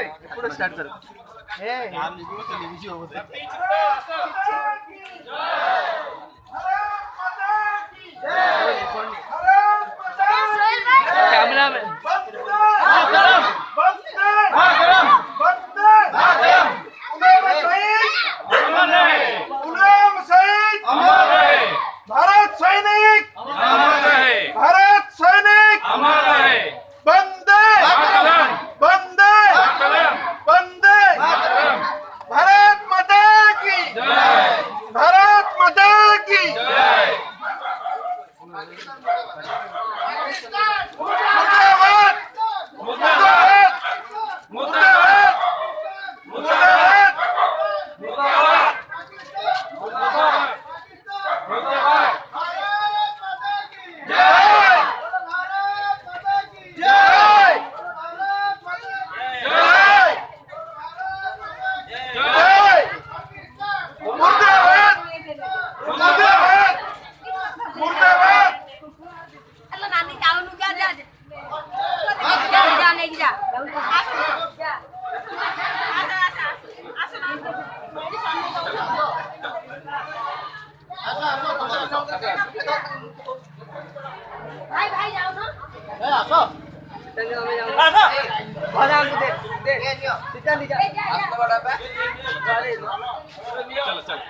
ఇప్పుడు స్టార్ట్ कर ए हम लिखो तो लिखी हो बोलते कैमरा में भारत सैनिक अमर रहे, भारत सैनिक अमर रहे, वंदे मातरम, वंदे मातरम, वंदे मातरम, भारत माता की जय, भारत माता की जय, मुर्दाबाद मुर्दाबाद, मुर्दाबाद मुर्दाबाद, मुर्दाबाद मुर्दाबाद, मुर्दाबाद, जय जय जय जय मुर्दाबाद मुर्दाबाद मुर्दाबाद अल्लाह नानी जाओ नु क्या जा जा नहीं जा भाई भाई जाओ ना आराम से दे सीधा नीचे आस्ते बड़ा पे चलो चलो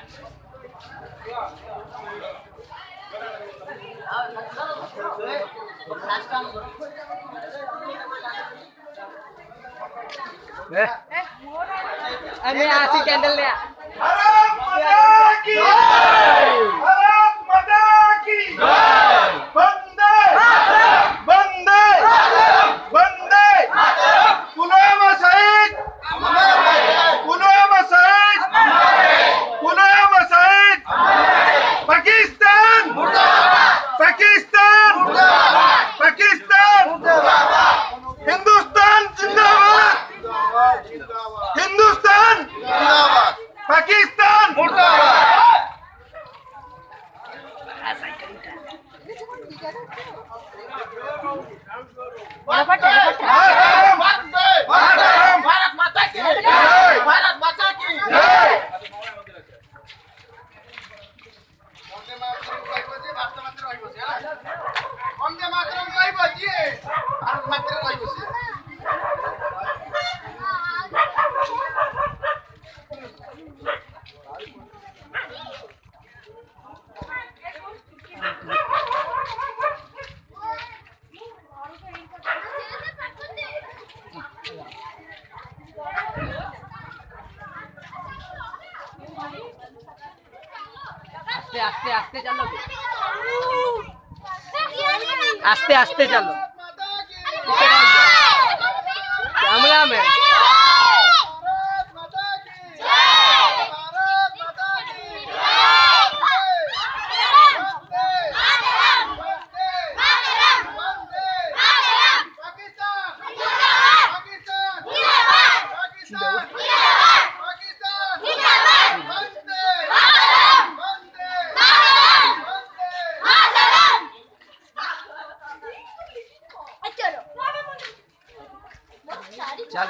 अरे आसी कैंडल ले भारत माता की भारत माता की वंदे वंदे वंदे पुलवामा शहीद पुलवामा शहीद पुलवामा शहीद पाकिस्तान पाकिस्तान पाकिस्तान हिंदुस्तान जिंदाबाद हिंदुस्तान पाकिस्तान भारत माता की जय भारत माता की जय वंदे मातरम गाइबो जी भारत मातरम गाइबो आस्ते आस्ते आस्ते चलो आस्ते आस्ते चलो कैमरा में चल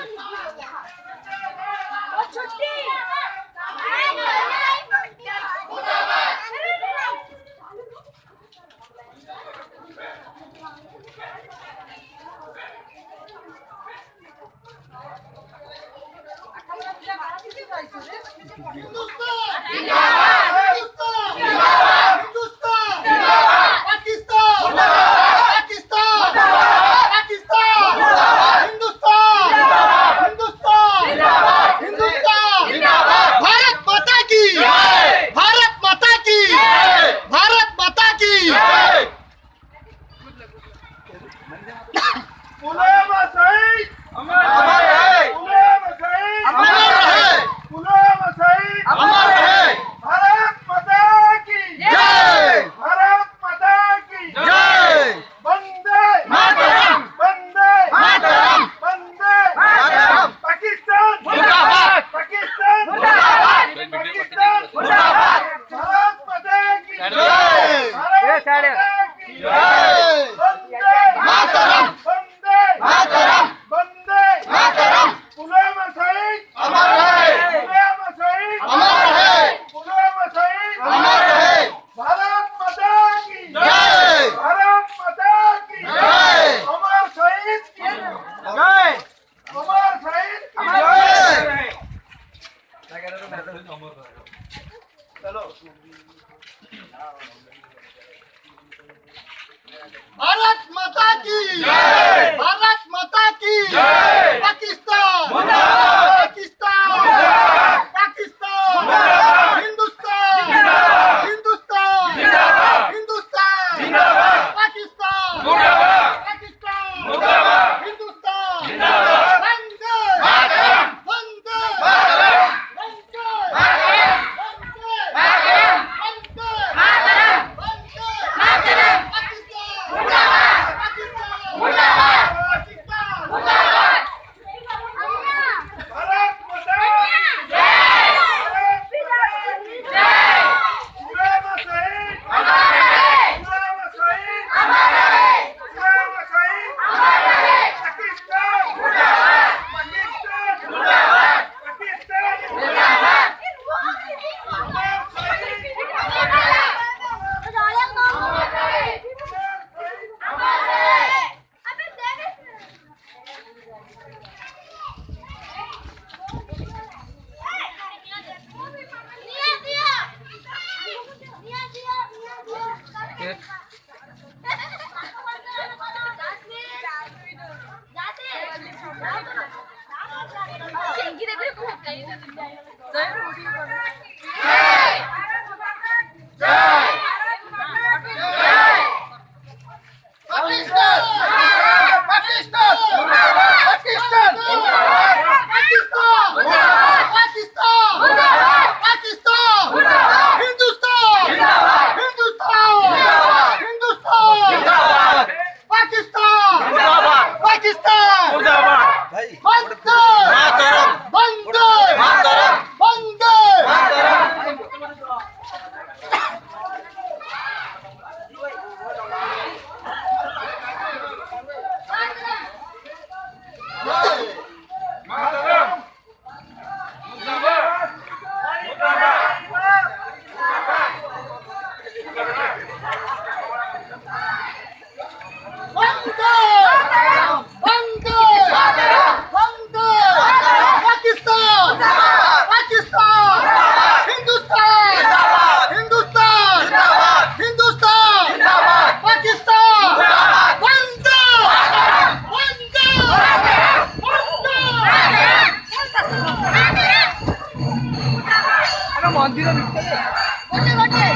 पुलवामा शहीद अमर अमर रहे, पुलवामा शहीद अमर रहे, पुलवामा शहीद अमर रहे,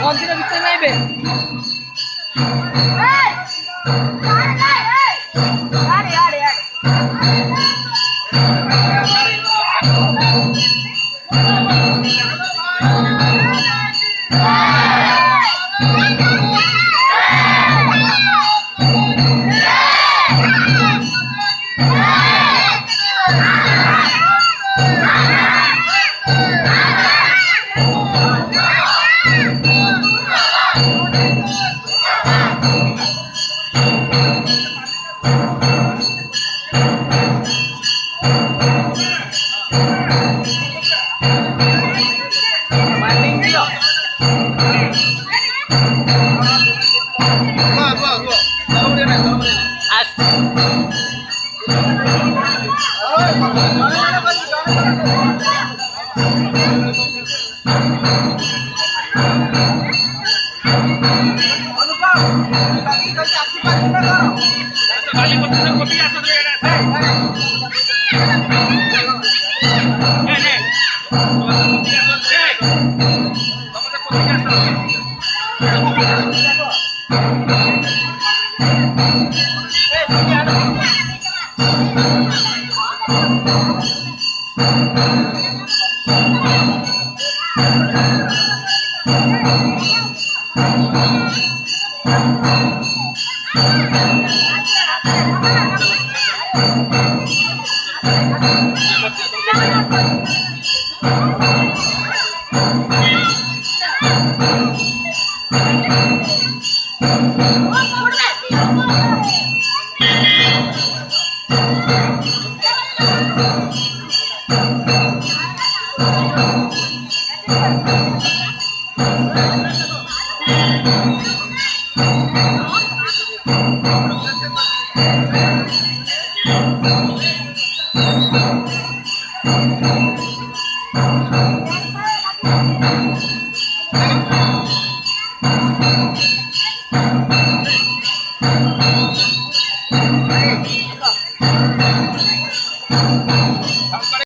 মন্দিরের ভিতরে নাইবে